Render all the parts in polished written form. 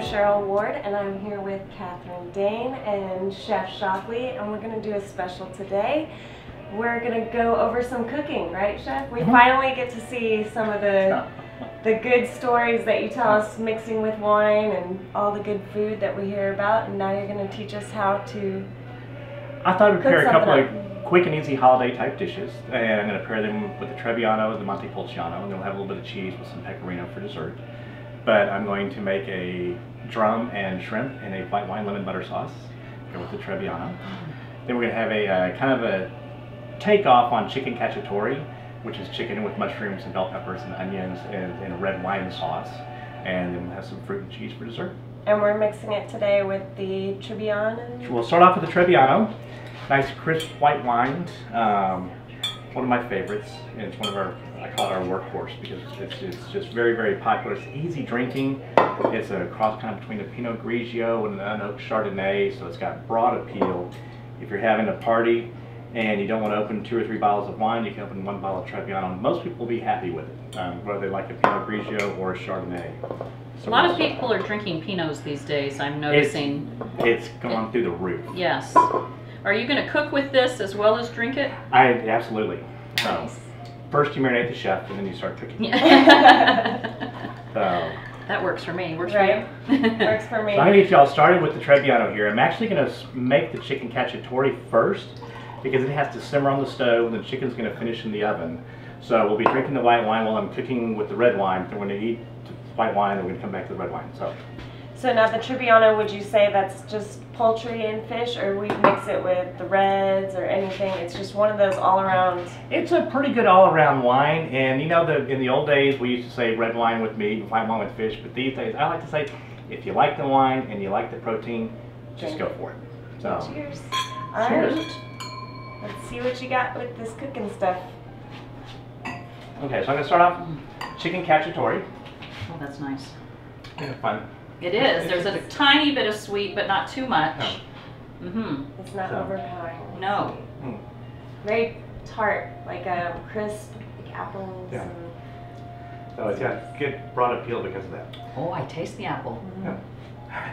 Cheryl Ward, and I'm here with Katharine Dain and Chef Shockley, and we're going to do a special today. We're going to go over some cooking, right, Chef? We finally get to see some of the good stories that you tell us mixing with wine and all the good food that we hear about, and now you're going to teach us how to I thought I'd prepare a couple of quick and easy holiday type dishes, and I'm going to pair them with the Trebbiano and the Montepulciano, and then we'll have a little bit of cheese with some pecorino for dessert. But I'm going to make a drum and shrimp in a white wine lemon butter sauce, go with the Trebbiano. Then we're going to have a kind of a takeoff on chicken cacciatore, which is chicken with mushrooms and bell peppers and onions and a red wine sauce, and then we'll have some fruit and cheese for dessert. And we're mixing it today with the Trebbiano. We'll start off with the Trebbiano. Nice crisp white wine, one of my favorites, and it's one of our, I call it our workhorse because it's just very, very popular. It's easy drinking. It's a cross kind between a Pinot Grigio and an unoaked Chardonnay, so it's got broad appeal. If you're having a party and you don't want to open 2 or 3 bottles of wine, you can open 1 bottle of Trebbiano. Most people will be happy with it, whether they like a Pinot Grigio or a Chardonnay. So a lot of people are drinking Pinots these days, I'm noticing. It's gone through the roof. Yes. Are you going to cook with this as well as drink it? Absolutely. Nice. First you marinate the chef and then you start cooking. That works for me. Works for you? Works for me. So I'm going to get y'all started with the Trebbiano here. I'm actually going to make the chicken cacciatore first because it has to simmer on the stove and the chicken's going to finish in the oven. So we'll be drinking the white wine while I'm cooking with the red wine. Then we're going to eat the white wine and we're going to come back to the red wine. So now the Trebbiano, would you say that's just poultry and fish, or we mix it with the reds or anything? It's just one of those all-around. It's a pretty good all-around wine, and you know, in the old days we used to say red wine with meat, white wine with fish, but these days I like to say if you like the wine and you like the protein, just go for it. So, cheers. Cheers. All right. Let's see what you got with this cooking stuff. Okay, so I'm going to start off chicken cacciatore. Oh, that's nice. Kind of fun. It is. There's a tiny bit of sweet, but not too much. No. It's not overpowering. No. Very tart, like crisp, like apples. Yeah. So it's got good broad appeal because of that. Oh, I taste the apple. Yeah.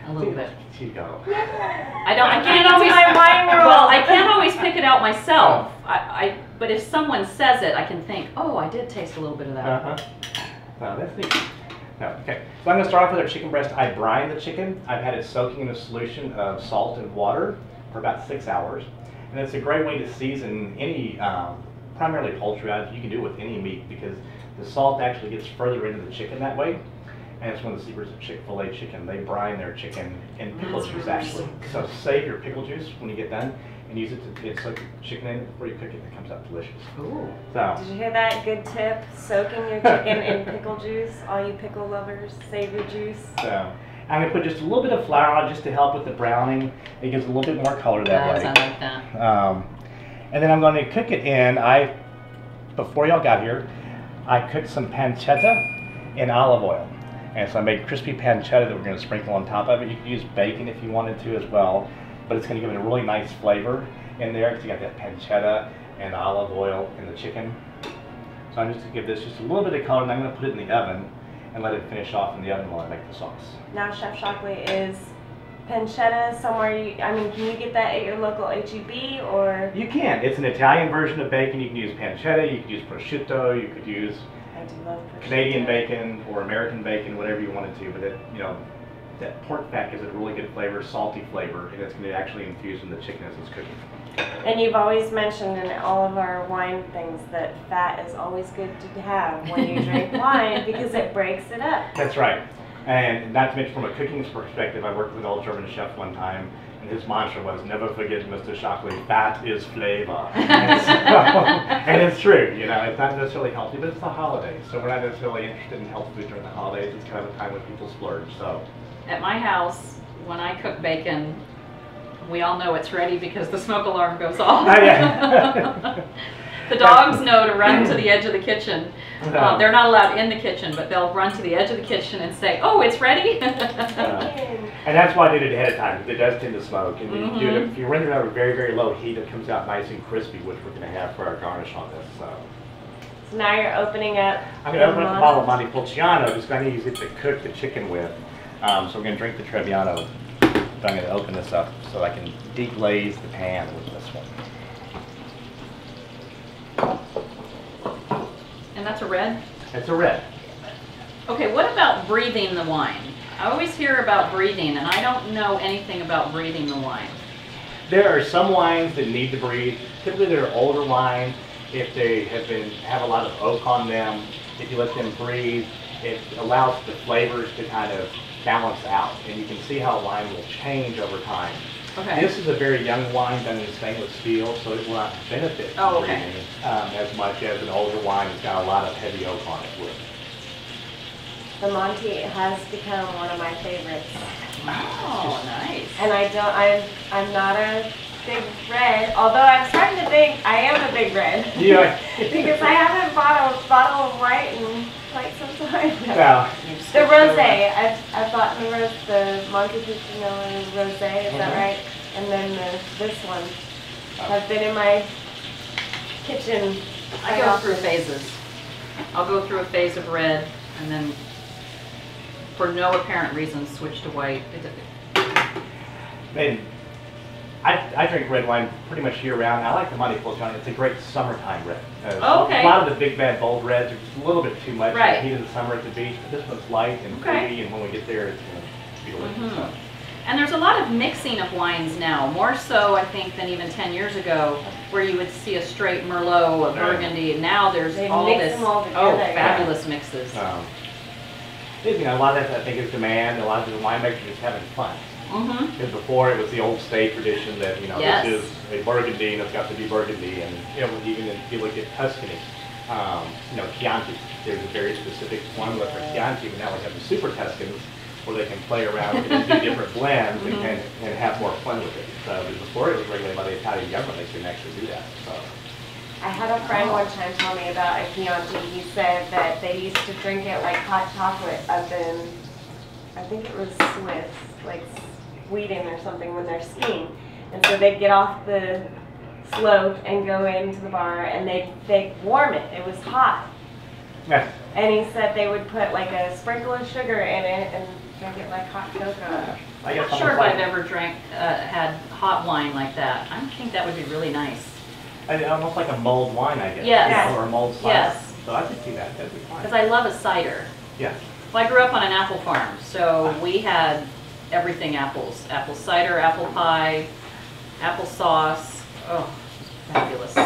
A little bit. You go. I can't always. Well, I can't always pick it out myself. But if someone says it, I can think, oh, I did taste a little bit of that. No, that's neat. No, okay, so I'm going to start off with our chicken breast. I brine the chicken. I've had it soaking in a solution of salt and water for about 6 hours. And it's a great way to season any, primarily poultry, you can do it with any meat because the salt actually gets further into the chicken that way. And it's one of the secrets of Chick-fil-A chicken. They brine their chicken in pickle juice actually. So save your pickle juice when you get done and use it to soak your chicken in before you cook it. It comes out delicious. Ooh. So. Did you hear that? Good tip. Soaking your chicken in pickle juice. All you pickle lovers, save your juice. So I'm going to put just a little bit of flour on just to help with the browning. It gives a little bit more color that way. I like that. And then I'm going to cook it in. Before y'all got here, I cooked some pancetta in olive oil. And so I made crispy pancetta that we're going to sprinkle on top of it. You can use bacon if you wanted to as well, but it's going to give it a really nice flavor in there because you got that pancetta and olive oil in the chicken. So I'm just going to give this just a little bit of color, and I'm going to put it in the oven and let it finish off in the oven while I make the sauce. Now, Chef Shockley, is pancetta somewhere can you get that at your local H-E-B or? You can. It's an Italian version of bacon. You can use pancetta, you could use prosciutto, you could use Canadian bacon or American bacon, whatever you wanted to, but that pork fat gives it a really good flavor, salty flavor, and it's going to actually infuse in the chicken as it's cooking. And you've always mentioned in all of our wine things that fat is always good to have when you drink wine because it breaks it up. That's right. And not to mention from a cooking perspective, I worked with an old German chef one time, and his mantra was, never forget, Mr. Shockley, fat is flavor. And it's true, you know, it's not necessarily healthy, but it's the holidays. So we're not necessarily interested in health food during the holidays. It's kind of a time when people splurge, so. At my house, when I cook bacon, we all know it's ready because the smoke alarm goes off. The dogs know to run to the edge of the kitchen. They're not allowed in the kitchen, but they'll run to the edge of the kitchen and say, oh, it's ready. And that's why I did it ahead of time, because it does tend to smoke. And you do it, if you run it over very, very low heat, it comes out nice and crispy, which we're going to have for our garnish on this. So now you're opening up. I'm going to open up a bottle of Montepulciano, just going to use it to cook the chicken with. So we're going to drink the Trebbiano, but I'm going to open this up so I can deglaze the pan with this one. And that's a red? It's a red. Okay, what about breathing the wine? I always hear about breathing, and I don't know anything about breathing the wine. There are some wines that need to breathe. Typically they're older wines. If they have a lot of oak on them, if you let them breathe, it allows the flavors to kind of balance out. And you can see how wine will change over time. Okay. This is a very young wine done in stainless steel, so it will not benefit from breathing as much as an older wine that's got a lot of heavy oak on it would. The Monty has become one of my favorites. Oh, nice. And I'm not a big red, although I'm starting to think I am a big red. Yeah. Because I haven't bought a bottle of white in quite some time. Yeah. The rosé, I've bought the Monte Puccino rosé, is that right? And then this one has been in my kitchen. I go through phases. I'll go through a phase of red, and then, for no apparent reason, switch to white. And I drink red wine pretty much year round. I like the Monte Puccino. It's a great summertime red. Okay. A lot of the big bad bold reds are just a little bit too much in Right. the heat of the summer at the beach. But this one's light and fruity, and when we get there, it's going to be delicious. So. And there's a lot of mixing of wines now, more so I think than even 10 years ago, where you would see a straight Merlot, a Burgundy, and now there's They all mix this, them all together, fabulous mixes. You know, a lot of that I think is demand. A lot of the winemakers are just having fun. Because before it was the old state tradition that, you know, this is a Burgundy and it's got to be Burgundy. And you know, even if you look at Tuscany, you know, Chianti, there's a very specific formula for Chianti, but now we have the super Tuscans where they can play around with it and do different blends and have more fun with it. So before it was regulated by the Italian government, they couldn't actually do that. So. I had a friend one time tell me about a Chianti. He said that they used to drink it like hot chocolate up in, I think it was Swiss, like Sweden or something, when they're skiing. And so they'd get off the slope and go into the bar and they'd warm it. It was hot. Yeah. And he said they would put like a sprinkle of sugar in it and drink it like hot cocoa. I'm not sure if I've ever had hot wine like that. I think that would be really nice. Almost like a mulled wine, I guess. Yes. Or a mulled cider. Yes. So I could see that. That'd be fine. Because I love a cider. Yes. Well, I grew up on an apple farm, so we had everything apples. Apple cider, apple pie, apple sauce. Oh, fabulous. To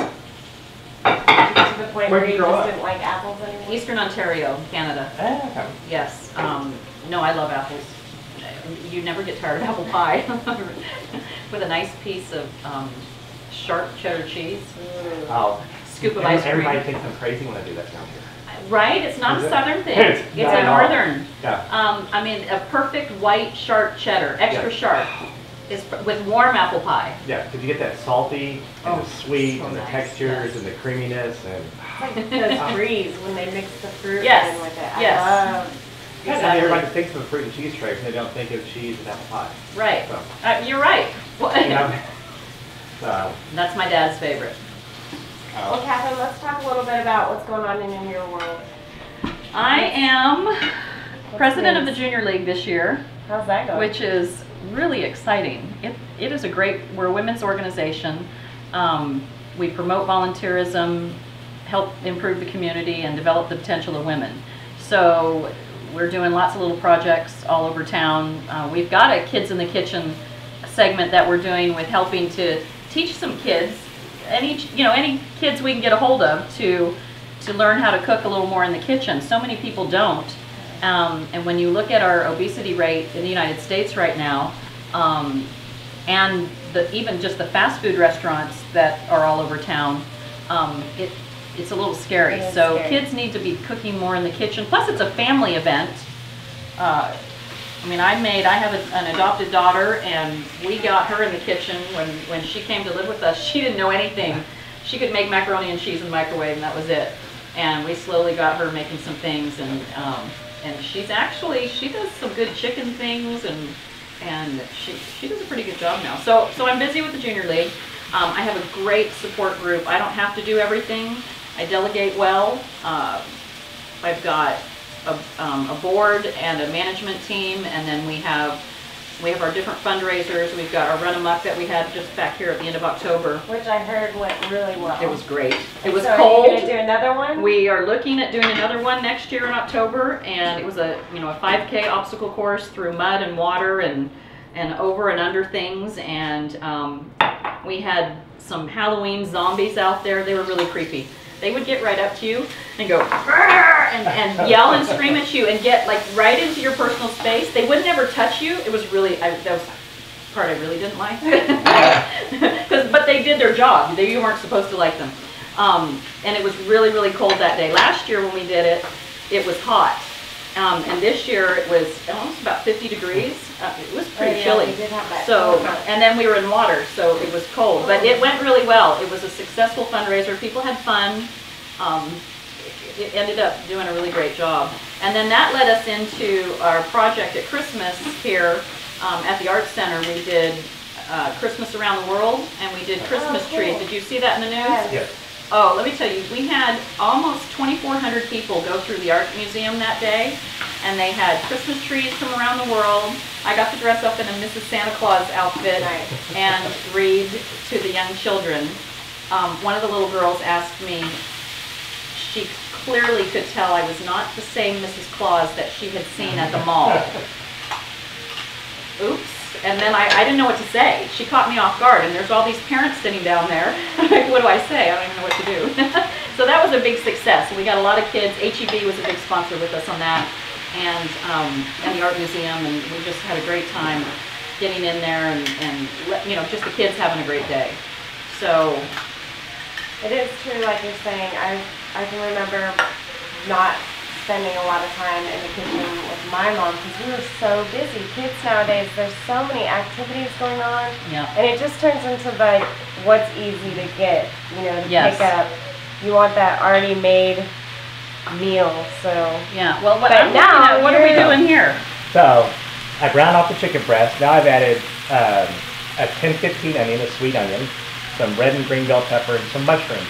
the point where you grow just up? didn't like apples anymore? Eastern Ontario, Canada. Okay. Yes. No, I love apples. You never get tired of apple pie. With a nice piece of sharp cheddar cheese. Oh. Scoop of ice cream. Everybody thinks I'm crazy when I do that down here. Right? It's not Is a it? southern thing. It's It's not a at all. northern. Yeah. I mean, a perfect white sharp cheddar, extra Yeah. sharp, is with warm apple pie. Yeah, because you get that salty and the sweet so and the nice, textures yes. and the creaminess and. It's like the breeze when they mix the fruit Yes, in with it. yes. I love. Exactly. Everybody thinks of a fruit and cheese tray, and they don't think of cheese and apple pie. Right. So, You're right. you know, so, That's my dad's favorite. Well, Catherine, let's talk a little bit about what's going on in your world. I am president of the Junior League this year, How's that going? which is really exciting. It is we're a women's organization. We promote volunteerism, help improve the community, and develop the potential of women. So we're doing lots of little projects all over town. We've got a Kids in the Kitchen segment that we're doing with helping to teach some kids, any kids we can get a hold of to learn how to cook a little more in the kitchen. So many people don't. And when you look at our obesity rate in the United States right now, and even just the fast food restaurants that are all over town, it's a little scary. So kids need to be cooking more in the kitchen. Plus, it's a family event. I have an adopted daughter, and we got her in the kitchen when she came to live with us. She didn't know anything. She could make macaroni and cheese in the microwave, and that was it. And we slowly got her making some things, and she does some good chicken things, and she does a pretty good job now. So I'm busy with the Junior League. I have a great support group. I don't have to do everything. I delegate well. I've got a board and a management team, and then we have our different fundraisers. We've got our Run Amok that we had just back here at the end of October. Which I heard went really well. It was great. It was so cold. Are you going to do another one? We are looking at doing another one next year in October, and it was a 5K obstacle course through mud and water and over and under things, and we had some Halloween zombies out there. They were really creepy. They would get right up to you and go and yell and scream at you and get like right into your personal space. They would never touch you. It was really, that was the part I really didn't like. But they did their job. You weren't supposed to like them. And it was really, really cold that day. Last year when we did it, it was hot. And this year it was almost about 50 degrees. It was pretty chilly. We did have that so, and then we were in water, so it was cold. But it went really well. It was a successful fundraiser. People had fun. It ended up doing a really great job. And then that led us into our project at Christmas here at the Arts Center. We did Christmas Around the World, and we did Christmas trees. Did you see that in the news? Yes. Oh, let me tell you, we had almost 2,400 people go through the art museum that day, and they had Christmas trees from around the world. I got to dress up in a Mrs. Santa Claus outfit and read to the young children. One of the little girls asked me, she clearly could tell I was not the same Mrs. Claus that she had seen at the mall. Oops. And then I didn't know what to say. She caught me off guard, and there's all these parents sitting down there. What do I say? I don't even know what to do. So that was a big success. We got a lot of kids. HEB was a big sponsor with us on that, and the art museum, and we just had a great time getting in there and just the kids having a great day. So it is true, like you're saying. I can remember not spending a lot of time in the kitchen with my mom because we were so busy. Kids nowadays, there's so many activities going on, and it just turns into like what's easy to get, to pick up. You want that already made meal, so yeah. Well, what are we doing here? So I browned off the chicken breast. Now I've added a 10-15 onion, a sweet onion, some red and green bell pepper, and some mushrooms.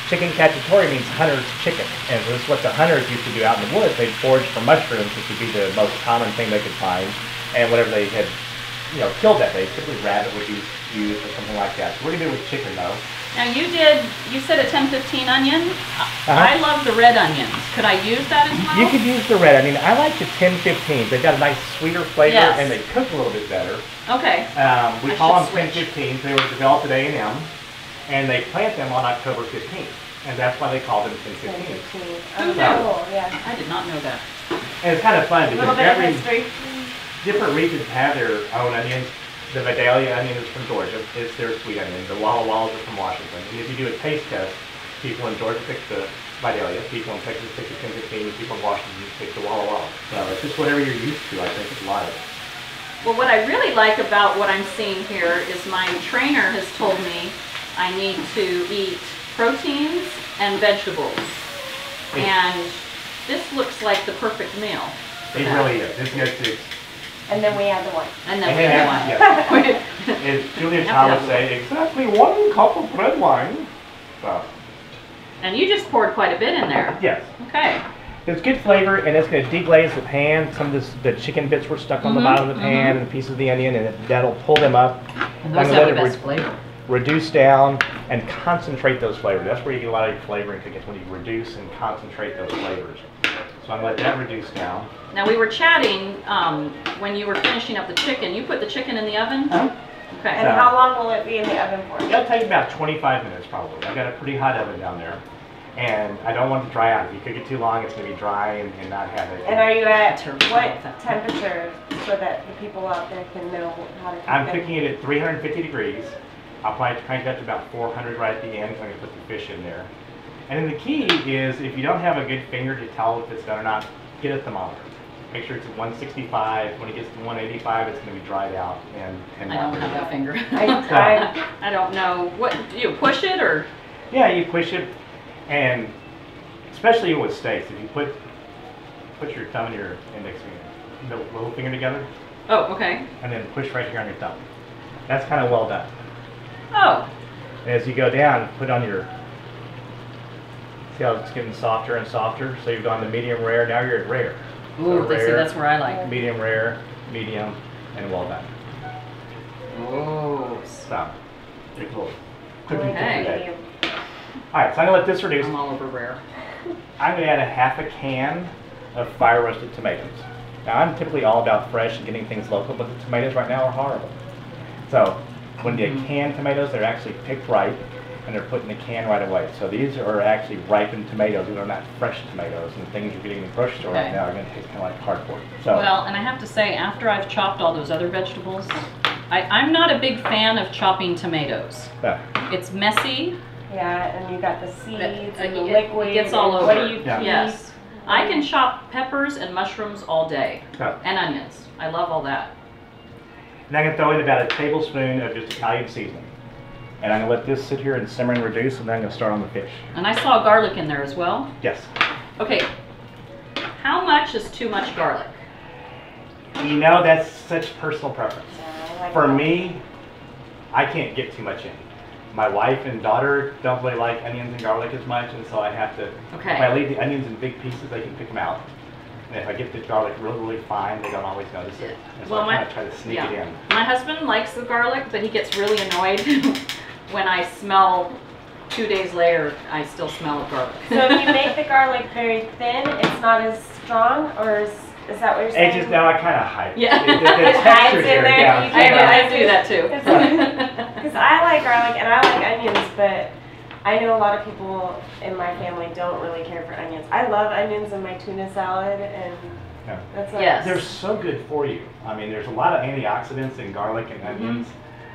Chicken cacciatore means hunter's chicken, and this is what the hunters used to do out in the woods. They'd forage for mushrooms, which would be the most common thing they could find, and whatever they had, killed that day, typically rabbit would be used or something like that. So we're gonna do it with chicken though. Now you said a 10-15 onion. I love the red onions. Could I use that as well? You could use the red onion. I like the 10-15. They've got a nice sweeter flavor, and they cook a little bit better. Okay. We call them 10-15s. They were developed at A&M. And they plant them on October 15th, and that's why they call them 10-15. Who knew? I did not know that. And it's kind of fun because every different regions have their own onions. The Vidalia onion is from Georgia; it's their sweet onion. The Walla Wallas are from Washington. And if you do a taste test, people in Georgia pick the Vidalia, people in Texas pick the 10-15, people in Washington pick the Walla Wallas. So it's just whatever you're used to. I think it's a lot of it. Well, what I really like about what I'm seeing here is my trainer has told me I need to eat proteins and vegetables, and this looks like the perfect meal. It really is. This gets and then we add the wine. And then we add the wine. As Julia Child would say, exactly 1 cup of red wine. So. And you just poured quite a bit in there. Yes. Okay. It's good flavor, and it's going to deglaze the pan. Some of the chicken bits were stuck on the bottom of the pan, and pieces of the onion, and that'll pull them up. And those have the best flavor. Reduce down and concentrate those flavors. That's where you get a lot of your flavor in cooking, when you reduce and concentrate those flavors. So I'm going to let that reduce down. Now we were chatting when you were finishing up the chicken. You put the chicken in the oven? Okay. And how long will it be in the oven for? It'll take about 25 minutes probably. I've got a pretty hot oven down there. And I don't want it to dry out. If you cook it too long, it's going to be dry and not have it. And are you at what temperature so that the people out there can know how to cook it? I'm cooking it at 350 degrees. I'll probably crank that to about 400 right at the end, so I'm going to put the fish in there. And then the key is, if you don't have a good finger to tell if it's done or not, get a thermometer. Make sure it's at 165. When it gets to 185, it's going to be dried out. And I don't have that finger. I don't know. What do you push it or? Yeah, you push it, and especially with steaks, if you put your thumb and your index finger, the little finger together. Oh, okay. And then push right here on your thumb. That's kind of well done. Oh. And as you go down, put on your See how it's getting softer and softer? So you've gone to medium rare, now you're at rare. Ooh, So see, that's where I like. medium rare, medium, and well done. Oh, So, pretty cool. okay. Alright, so I'm going to let this reduce. I'm all over rare. I'm going to add a half a can of fire roasted tomatoes. Now I'm typically all about fresh and getting things local, but the tomatoes right now are horrible. So when you get canned tomatoes, they're actually picked ripe and they're put in the can right away. So these are actually ripened tomatoes, they're not fresh tomatoes, and the things you're getting in the grocery store right now are going to taste kind of like cardboard. So, Well, and I have to say, after I've chopped all those other vegetables, I'm not a big fan of chopping tomatoes. It's messy. Yeah, and you got the seeds and the It liquid. gets all and over. What do you Yeah. keep? Yes. I can chop peppers and mushrooms all day. Yeah. And onions. I love all that. and I'm going to throw in about a tablespoon of just Italian seasoning. And I'm going to let this sit here and simmer and reduce, and then I'm going to start on the fish. And I saw garlic in there as well. Yes. Okay. How much is too much garlic? You know, that's such personal preference. Yeah, I like For that. me, I can't get too much in. My wife and daughter don't really like onions and garlic as much, and so I have to, Okay. if I leave the onions in big pieces, they can pick them out. And if I get the garlic really, really fine, they don't always notice it. And so Well, I kind of try to sneak it in. My husband likes the garlic, but he gets really annoyed when I smell 2 days later, I still smell of garlic. So if you make the garlic very thin, it's not as strong, or is that what you're It saying? just, now I kind of hide it. Yeah. The It hides texture in here, there, yeah. you can't I do that too. Because I like garlic and I like onions, but I know a lot of people in my family don't really care for onions. I love onions in my tuna salad, and Yeah. that's like, Yes. They're so good for you. I mean, there's a lot of antioxidants in garlic and onions.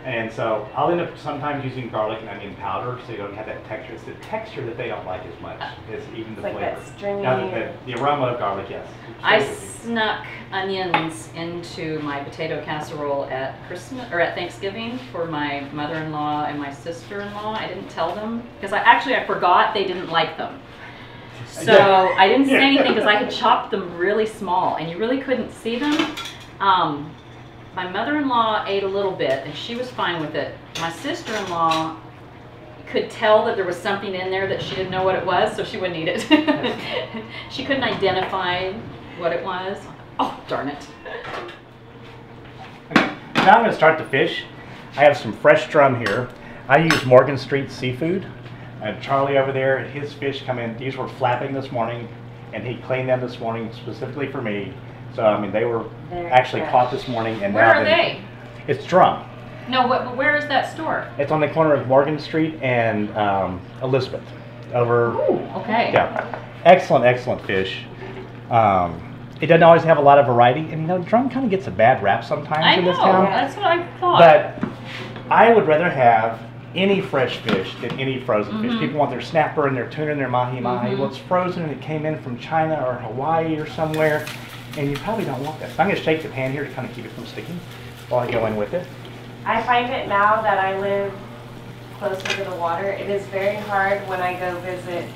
And so I'll end up sometimes using garlic and onion powder so you don't have that texture. It's the texture that they don't like as much as even the It's like flavor. that stringy- Now, the aroma of garlic, yes. I So good. snuck onions into my potato casserole at Christmas or at Thanksgiving for my mother-in-law and my sister-in-law. I didn't tell them because I forgot they didn't like them. So I didn't say anything because I had chopped them really small and you really couldn't see them. My mother-in-law ate a little bit and she was fine with it. My sister-in-law could tell that there was something in there that she didn't know what it was, so she wouldn't eat it. She couldn't identify what it was. Oh, darn it. Now I'm going to start the fish. I have some fresh drum here. I use Morgan Street Seafood. Charlie over there, his fish come in. These were flapping this morning, and he cleaned them this morning specifically for me. So, I mean, they were They're actually fresh. caught this morning. And Where now are they? It's drum. No, where is that store? It's on the corner of Morgan Street and Elizabeth. Over. Okay. Yeah. Excellent, excellent fish. It doesn't always have a lot of variety, and you know, drum kind of gets a bad rap sometimes I in know, this town. that's what I thought. But I would rather have any fresh fish than any frozen fish. People want their snapper and their tuna and their mahi-mahi. Well, it's frozen and it came in from China or Hawaii or somewhere, and you probably don't want that. So I'm going to shake the pan here to kind of keep it from sticking while I go in with it. I find it now that I live closer to the water, it is very hard when I go visit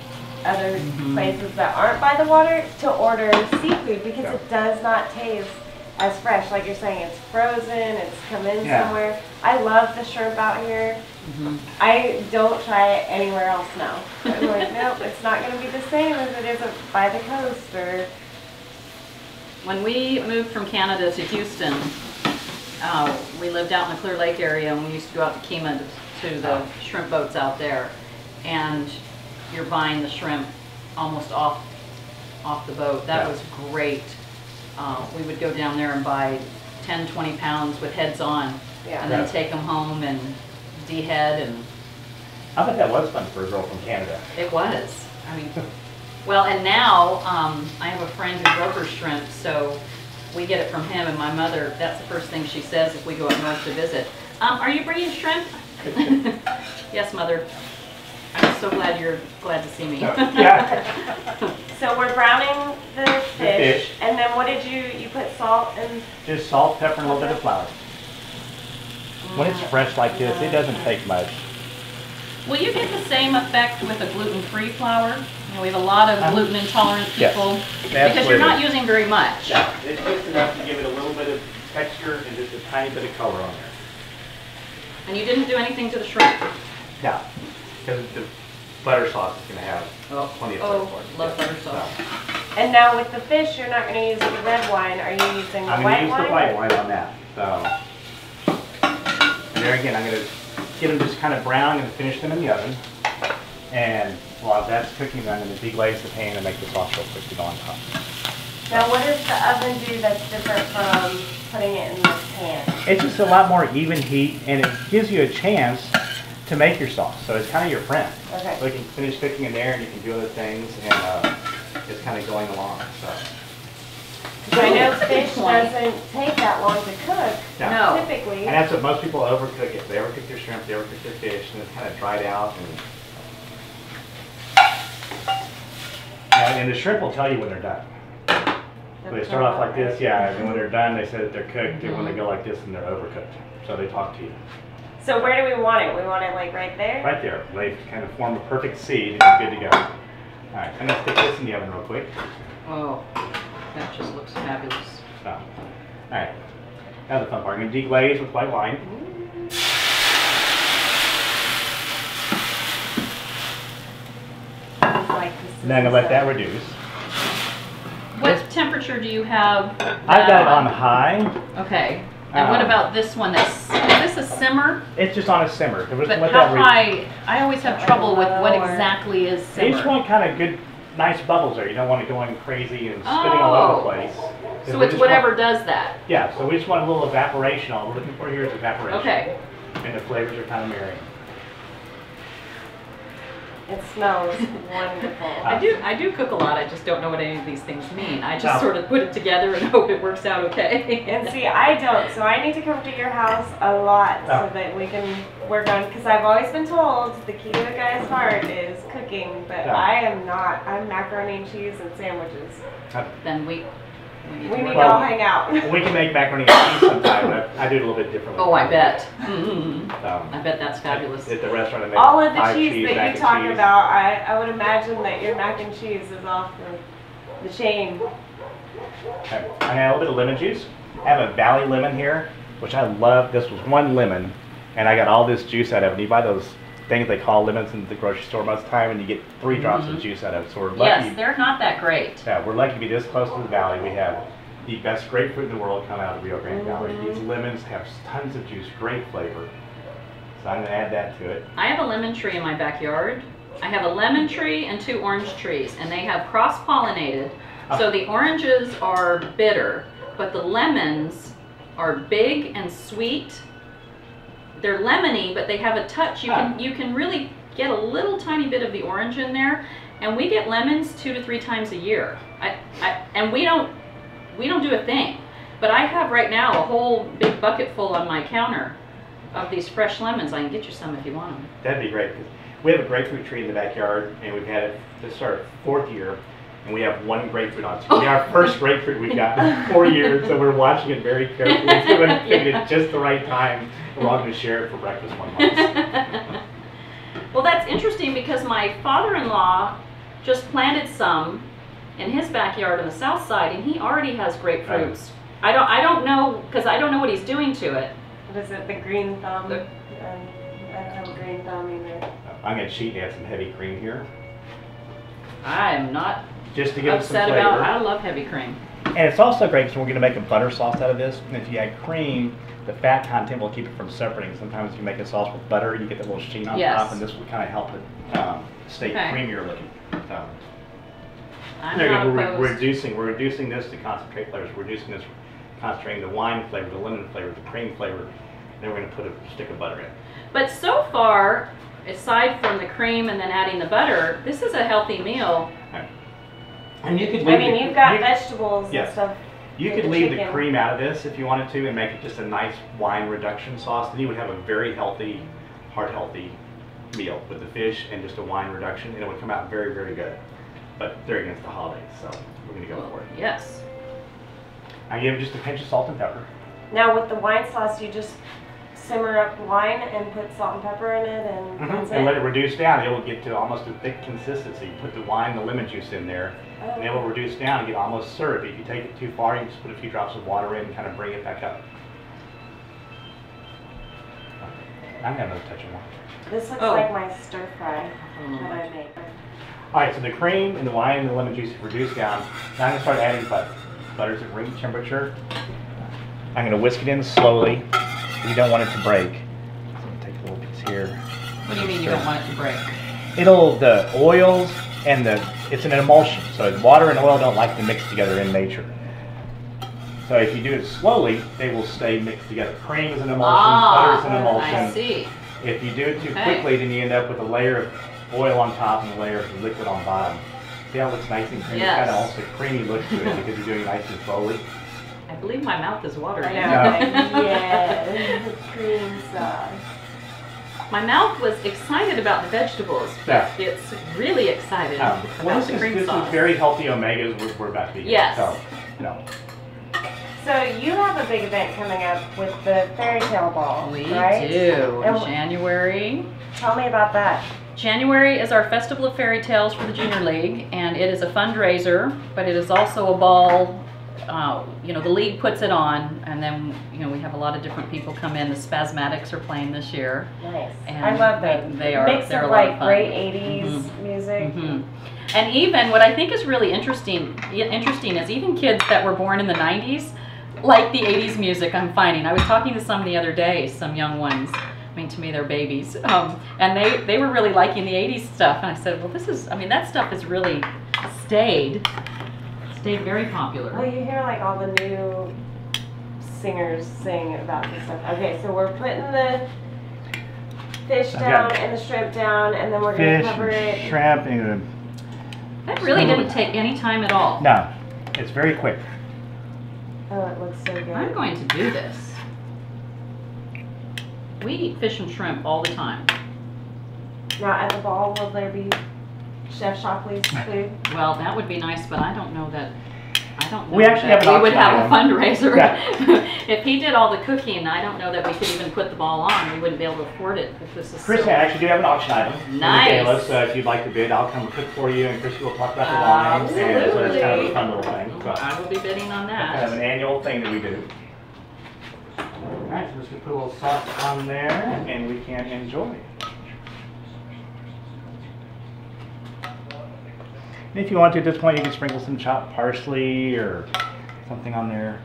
other places that aren't by the water to order seafood because it does not taste as fresh. Like you're saying, it's frozen, it's come in somewhere. I love the shrimp out here. I don't try it anywhere else now. I'm like, nope, it's not going to be the same as it is by the coast. Or when we moved from Canada to Houston, we lived out in the Clear Lake area, and we used to go out to Kima to the shrimp boats out there, and you're buying the shrimp almost off the boat. That was great. We would go down there and buy 10, 20 pounds with heads on, and then take them home and dehead. And I bet that was fun for a girl from Canada. it was. I mean, well, and now I have a friend who brokers shrimp, so we get it from him, and my mother, that's the first thing she says if we go up north to visit. Are you bringing shrimp? Yes, Mother. I'm so glad you're glad to see me. so we're browning the fish, and then what did you put salt and? Just salt, pepper, and a little bit of flour. When it's fresh like this, it doesn't take much. Will you get the same effect with a gluten-free flour? You know, we have a lot of gluten intolerant people because you're not using very much. Yeah, it's just enough to give it a little bit of texture and just a tiny bit of color on there. And you didn't do anything to the shrimp? Yeah, because butter sauce is going to have plenty of flavor for it. Love butter sauce. And now with the fish, you're not going to use the red wine. Are you using the white wine? I'm going to use the white wine on that. So, and there again, I'm going to get them just kind of brown and finish them in the oven. And while that's cooking, I'm going to deglaze the pan and make the sauce real quick to go on top. Now, what does the oven do that's different from putting it in the pan? It's just a lot more even heat, and it gives you a chance to make your sauce. So it's kind of your friend. Okay. So you can finish cooking in there, and you can do other things, and it's kind of going along. So. I know fish doesn't take that long to cook. No. Typically. And that's what most people overcook it. They overcook their shrimp, they overcook their fish, and it's kind of dried out. And the shrimp will tell you when they're done. So they start off like this, yeah, and when they're done, they say that they're cooked, and when they go like this, and they're overcooked. So they talk to you. So where do we want it? We want it like right there? Right there. They kind of form a perfect seed, and you're good to go. All right, I'm going to stick this in the oven real quick. Oh, that just looks fabulous. So, all right, now the fun part. I'm going to deglaze with white wine. And then I'm going to let that reduce. What temperature do you have? I've got it on high. Okay. And what about this one? Is this a simmer? It's just on a simmer. But how high? I always have trouble with what exactly is simmer. You just want kind of good, nice bubbles there. You don't want it going crazy and spinning all over the place. So it's whatever does that? Yeah, so we just want a little evaporation. All we're looking for here is evaporation. Okay. And the flavors are kind of marrying. It smells wonderful. I do cook a lot. I just don't know what any of these things mean. I just sort of put it together and hope it works out okay. And see, I don't, so I need to come to your house a lot so that we can work on, because I've always been told the key to a guy's heart is cooking, but I am not. I'm macaroni and cheese and sandwiches. Then we need to all hang out. We can make macaroni and cheese sometime, but I do it a little bit differently. Oh, I bet. I bet that's fabulous. At the restaurant, I make all of the cheese that you talk about, I would imagine that your mac and cheese is off the chain. Okay. I have a little bit of lemon juice. I have a Valley lemon here, which I love. This was one lemon, and I got all this juice out of it. You buy those things they call lemons in the grocery store most of the time, and you get 3 drops of juice out of it. So we're lucky. Yes, they're not that great. Yeah, we're lucky to be this close to the valley. We have the best grapefruit in the world come out of the Rio Grande Valley. These lemons have tons of juice, great flavor. So I'm going to add that to it. I have a lemon tree in my backyard. I have a lemon tree and 2 orange trees, and they have cross-pollinated. So the oranges are bitter, but the lemons are big and sweet. They're lemony, but they have a touch. You can really get a little tiny bit of the orange in there, and we get lemons 2 to 3 times a year. And we don't do a thing. But I have right now a whole big bucket full on my counter of these fresh lemons. I can get you some if you want them. That'd be great. We have a grapefruit tree in the backyard, and we've had it this our 4th year, and we have 1 grapefruit on it. So our first grapefruit we've got in 4 years, so we're watching it very carefully. So we're picking it just the right time. We're all going to share it for breakfast one month. Well, that's interesting because my father-in-law just planted some in his backyard on the south side, and he already has grapefruits. I don't know, because I don't know what he's doing to it. What is it, the green thumb? I don't have a green thumb either. I'm going to cheat and add some heavy cream here. I'm not just to give upset it some flavor. about. I love heavy cream. And it's also great because we're going to make a butter sauce out of this. And if you add cream, the fat content will keep it from separating. Sometimes if you make a sauce with butter, you get that little sheen on top, and this will kind of help it stay creamier looking. We're reducing this to concentrate flavors. We're reducing this, concentrating the wine flavor, the lemon flavor, the cream flavor. Then we're going to put a stick of butter in. But so far, aside from the cream and then adding the butter, this is a healthy meal. And you could you've got vegetables and stuff. You could leave the cream out of this if you wanted to and make it just a nice wine reduction sauce. Then you would have a very healthy, heart-healthy meal with the fish and just a wine reduction, and it would come out very, very good. But they're against the holidays, so we're going to go for it. Yes. I give just a pinch of salt and pepper. Now with the wine sauce, you just simmer up the wine and put salt and pepper in it, and that's it? And let it reduce down. It will get to almost a thick consistency. You put the wine, the lemon juice in there, and it will reduce down and get almost syrupy. If you take it too far, you just put a few drops of water in and kind of bring it back up. I'm gonna touch it more. This looks Oh. like my stir fry that I make. All right, so the cream and the wine and the lemon juice have reduced down. Now I'm gonna start adding butter. Butter's at room temperature. I'm gonna whisk it in slowly. You don't want it to break. So I'm gonna take a little piece here. What do you mean you don't want it to break? The oils and it's an emulsion. So water and oil don't like to mix together in nature. So if you do it slowly, they will stay mixed together. Cream is an emulsion, butter is an emulsion. I see. If you do it too quickly, then you end up with a layer of oil on top and a layer of liquid on bottom. See how it looks nice and creamy? Yes. It's kind of almost a creamy look to it because you're doing it nice and slowly. I believe my mouth is watering. Yes, cream sauce. My mouth was excited about the vegetables, but Yeah. it's really excited Well, about the cream this sauce. is very healthy omegas we're about to eat. Yes. So, no. So you have a big event coming up with the Fairy Tale Ball, We right? do. And January. Tell me about that. January is our Festival of Fairy Tales for the Junior League, and it is a fundraiser, but it is also a ball. The league puts it on, and then we have a lot of different people come in. The Spasmatics are playing this year. Nice. And I love them. they are- Mix they're of a lot of like fun. great 80s music. And even what I think is really interesting is even kids that were born in the 90s like the 80s music. I'm finding. I was talking to some the other day, some young ones. I mean, to me, they're babies, and they were really liking the 80s stuff. And I said, well, that stuff has really stayed very popular. Well, you hear like all the new singers sing about this stuff. Okay, so we're putting the fish down and the shrimp down, and then we're going to cover it. Shrimp, and That really didn't take any time at all. no, it's very quick. Oh, it looks so good. I'm going to do this. We eat fish and shrimp all the time. Now at the ball, will there be Chef Shockley's food? Well, that would be nice, but I don't know that. We actually have an we would auction have a item. fundraiser. Yeah. If he did all the cooking, I don't know that we could even put the ball on. We wouldn't be able to afford it if this is Chris and I actually do have an auction item. Nice. In the gala, so if you'd like to bid, I'll come cook for you, and Chris will talk about the wines. And so it's kind of a fun little thing. So, I will be bidding on kind of an that. annual thing that we do. Alright, so just gonna put a little sauce on there, and we can enjoy. And if you want to, at this point, you can sprinkle some chopped parsley or something on there.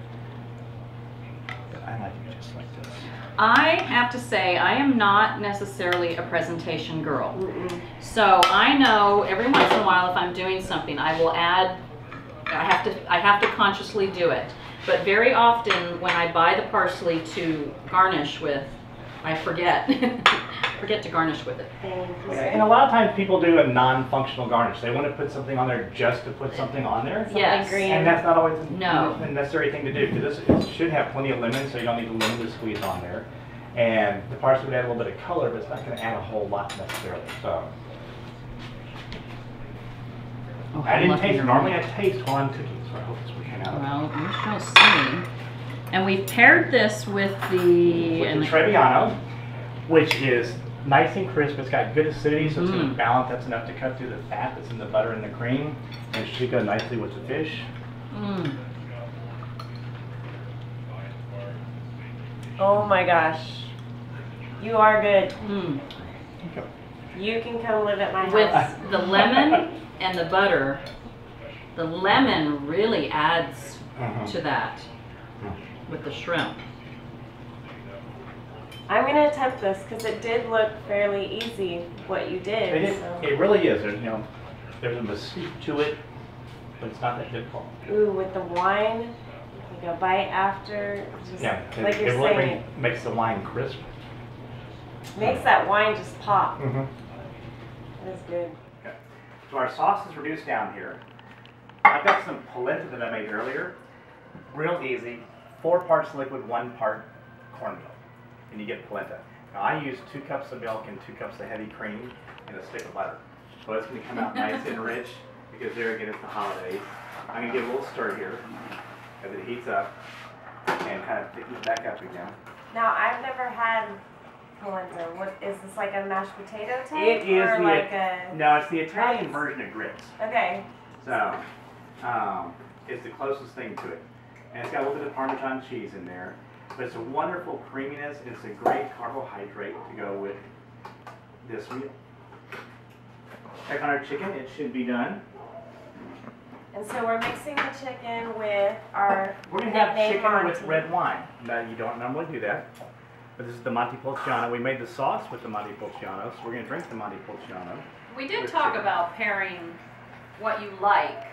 But I like it just like this. I have to say, I am not necessarily a presentation girl. So I know every once in a while if I'm doing something, I will add, I have to consciously do it. But very often when I buy the parsley to garnish with, I forget to garnish with it. And a lot of times people do a non-functional garnish. They want to put something on there just to put something on there. Yes. green. And that's not always No. the necessary thing to do, because this should have plenty of lemon, so you don't need the lemon to squeeze on there. And the parsley would add a little bit of color, but it's not going to add a whole lot necessarily. So Oh, I didn't lucky taste. you're Normally I right. taste while I'm cooking, so I hope this will turn out. Well, we shall see. And we've paired this with the... With the Trebbiano, which is nice and crisp. It's got good acidity, so it's going to balance. That's enough to cut through the fat that's in the butter and the cream. And it should go nicely with the fish. Oh my gosh. You are good. Okay. You can come live at my house. With the lemon and the butter, the lemon really adds to that with the shrimp. I'm going to attempt this because it did look fairly easy what you did. So. It really is. There's a mystique to it, but it's not that difficult. Ooh, with the wine, like a bite after, just Yeah, like it you're really saying, makes the wine crisp. makes that wine just pop. Mm-hmm. That's good. Okay. So our sauce is reduced down here. I've got some polenta that I made earlier. Real easy. 4 parts liquid, 1 part cornmeal. And you get polenta. Now I use 2 cups of milk and 2 cups of heavy cream and a stick of butter. So it's going to come out nice and rich because there again it's the holidays. I'm going to give a little stir here as it heats up and kind of thickens back up again. Now, I've never had polenta. What is this, like a mashed potato type? It is or like no, it's the Italian grits? version of grits. Okay. So it's the closest thing to it. And it's got a little bit of Parmesan cheese in there. But it's a wonderful creaminess. It's a great carbohydrate to go with this meal. Check on our chicken. It should be done. And so we're mixing the chicken with our We're going to have nickname chicken Monty. with red wine. Now, you don't normally do that. But this is the Montepulciano. We made the sauce with the Montepulciano, so we're going to drink the Montepulciano. We did talk about pairing what you like.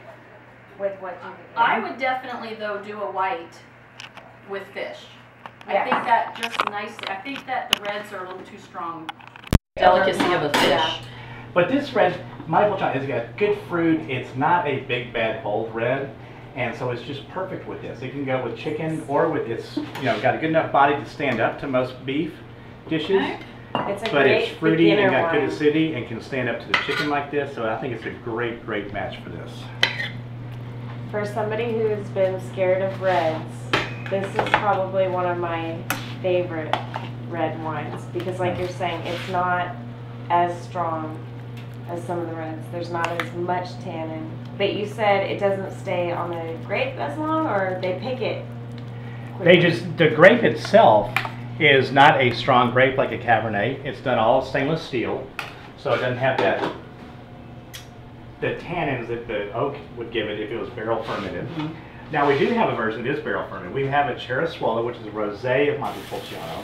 With what you I would definitely, though, do a white with fish. I Yes. think that just nice. I think that the reds are a little too strong. Delicacy of a fish. Yeah. But this red Montepulciano has got good fruit. It's not a big, bad, bold red. And so it's just perfect with this. It can go with chicken or with its, got a good enough body to stand up to most beef dishes. Okay. It's a But great it's fruity and beginner got good wine. acidity and can stand up to the chicken like this. So I think it's a great, great match for this. For somebody who's been scared of reds, this is probably one of my favorite red wines because like you're saying, it's not as strong as some of the reds. There's not as much tannin. But you said it doesn't stay on the grape as long, or they pick it quickly? The grape itself is not a strong grape like a Cabernet. It's done all stainless steel, so it doesn't have the tannins that the oak would give it if it was barrel fermented. Mm-hmm. Now we do have a version that is barrel fermented. We have a Cheryl, which is a rosé of Montepulciano.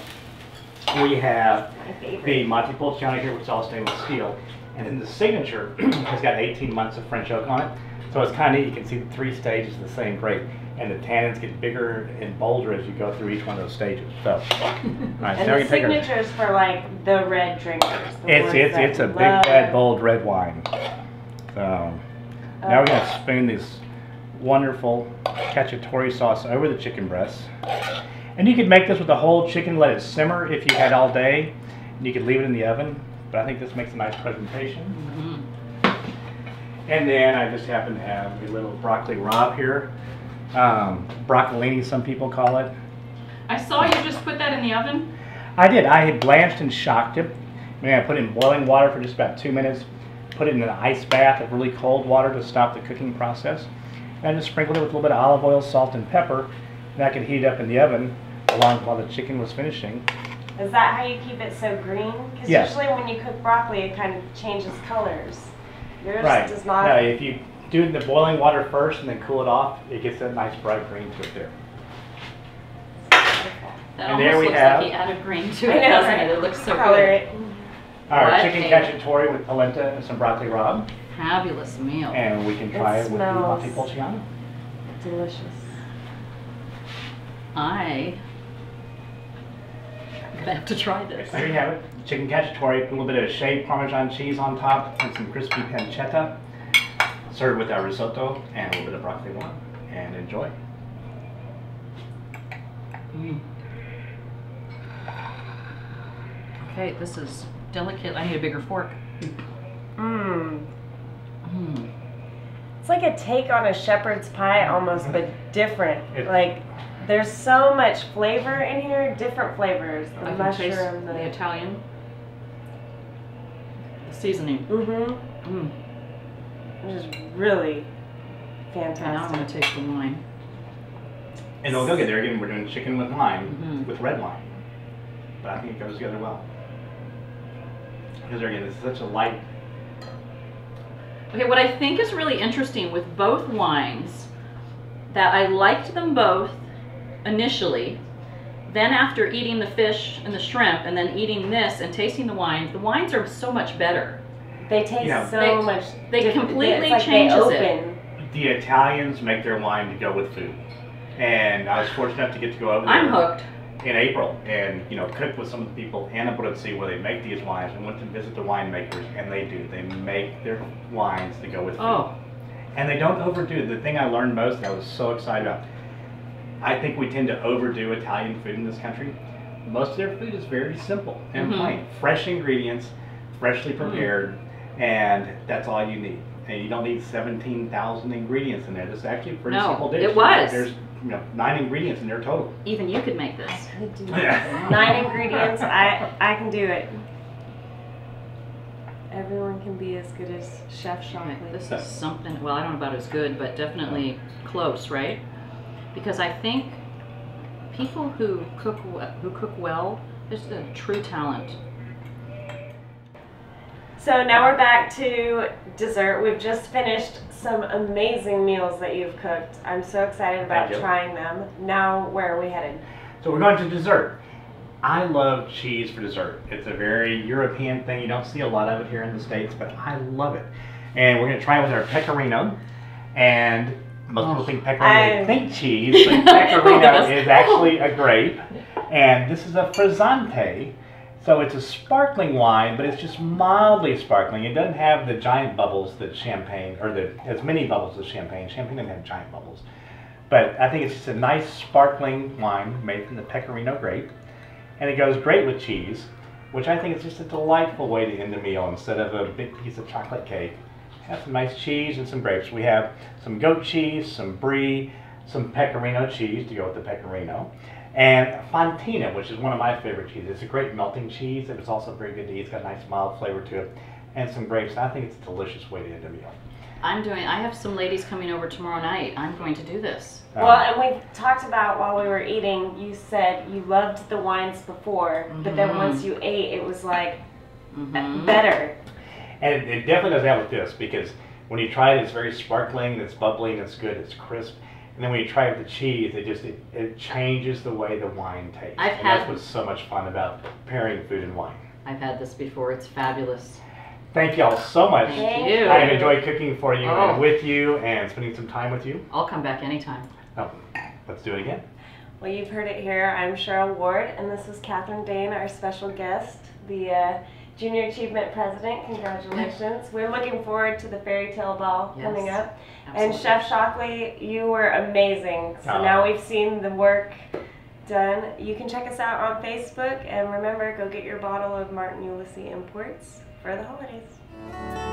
We have My favorite. the Montepulciano here, which is all stainless steel. And then the signature has got 18 months of French oak on it. So it's kind of neat. You can see the 3 stages of the same grape. And the tannins get bigger and bolder as you go through each one of those stages. So, all right, And now we the can take our... signatures for like the red drinkers. The ones It's that a big, love- bad, bold red wine. So now we're going to spoon this wonderful cacciatore sauce over the chicken breast. And you could make this with the whole chicken, let it simmer if you had all day. And you could leave it in the oven. But I think this makes a nice presentation. Mm-hmm. And then I just happen to have a little broccoli rabe here. Broccolini, some people call it. I saw you just put that in the oven. I did. I had blanched and shocked it. I put it in boiling water for just about 2 minutes. Put it in an ice bath of really cold water to stop the cooking process. And I just sprinkled it with a little bit of olive oil, salt, and pepper. And I could heat it up in the oven along while the chicken was finishing. Is that how you keep it so green? Because Yes. usually when you cook broccoli, it kind of changes colors. Yours Right. does not. No, if you do it in the boiling water first and then cool it off, it gets that nice bright green to it there. That And there almost we looks have- like he added green to I it, know, doesn't right? it? It looks so Color good. it. Our What chicken a- cacciatore with polenta and some broccoli rabe. Fabulous meal. And we can try it with the smells- Montepulciano. Delicious. I have to try this. There you have it. Chicken cacciatore, a little bit of shaved Parmesan cheese on top, and some crispy pancetta. Served with our risotto and a little bit of broccoli rabe. And enjoy. Mm. Okay, this is delicate. I need a bigger fork. Mmm. Mm. It's like a take on a shepherd's pie almost, but different. It- Like, there's so much flavor in here, different flavors. The I can taste mushroom, the Italian. The seasoning. Mm-hmm. Mm. Which is really And now I'm going to fantastic. taste the wine. And we'll go get there again. We're doing chicken with wine, Mhm. with red wine. But I think it goes together well. Because there again, it's such a light. Okay, what I think is really interesting with both wines, that I liked them both initially. Then after eating the fish and the shrimp, and then eating this and tasting the wines are so much better. They taste Yeah. so They- much. they different. completely it's like changes they it. open. The Italians make their wine to go with food. And I was fortunate enough to get to go over there I'm hooked. in April and cook with some of the people in Abruzzi where they make these wines, and went to visit the winemakers, and they do. They make their wines to go with food. Oh, And they don't overdo it. The thing I learned most that I was so excited about, I think we tend to overdo Italian food in this country. Most of their food is very simple and Mhm. plain. Fresh ingredients, freshly prepared, and that's all you need. And you don't need 17,000 ingredients in there. This is actually a pretty No, simple dish. it was. There's 9 ingredients in there total. even you could make this. I do. Yeah. 9 ingredients. I can do it. Everyone can be as good as Chef Shockley. This is something, well, I don't know about as good, but definitely close, right? Because I think people who cook well, there's a true talent. So now we're back to dessert. We've just finished some amazing meals that you've cooked. I'm so excited about trying them. Now, where are we headed? So we're going to dessert. I love cheese for dessert. It's a very European thing. You don't see a lot of it here in the States, but I love it. And we're going to try it with our pecorino. And most people think pecorino, think cheese, but pecorino is actually a grape. And this is a frizzante. So it's a sparkling wine, but it's just mildly sparkling. It doesn't have the giant bubbles that champagne, or as many bubbles as champagne. Champagne doesn't have giant bubbles. But I think it's just a nice sparkling wine made from the pecorino grape. And it goes great with cheese, which I think is just a delightful way to end the meal. Instead of a big piece of chocolate cake, have some nice cheese and some grapes. We have some goat cheese, some brie, some pecorino cheese to go with the pecorino, and fontina, which is one of my favorite cheeses. It's a great melting cheese. It was also very good to eat. It's got a nice mild flavor to it, and some grapes. I think it's a delicious way to end a meal. I have some ladies coming over tomorrow night. I'm going to do this. Well, and we talked about while we were eating, you said you loved the wines before, but then once you ate, it was like better. And it definitely does that with this, because when you try it, it's very sparkling, it's bubbly, and it's good, it's crisp. And then when you try it with the cheese, it changes the way the wine tastes. And that's what's so much fun about pairing food and wine. I've had this before. It's fabulous. Thank y'all so much. Thank you. I have enjoyed cooking for you and with you and spending some time with you. I'll come back anytime. Oh, let's do it again. Well, you've heard it here. I'm Cheryl Ward, and this is Katharine Dain, our special guest, the Junior Achievement President. Congratulations. We're looking forward to the fairy tale ball coming up. Absolutely. And Chef Shockley, you were amazing. So now we've seen the work done. You can check us out on Facebook, and remember, go get your bottle of Ulisse Imports for the holidays.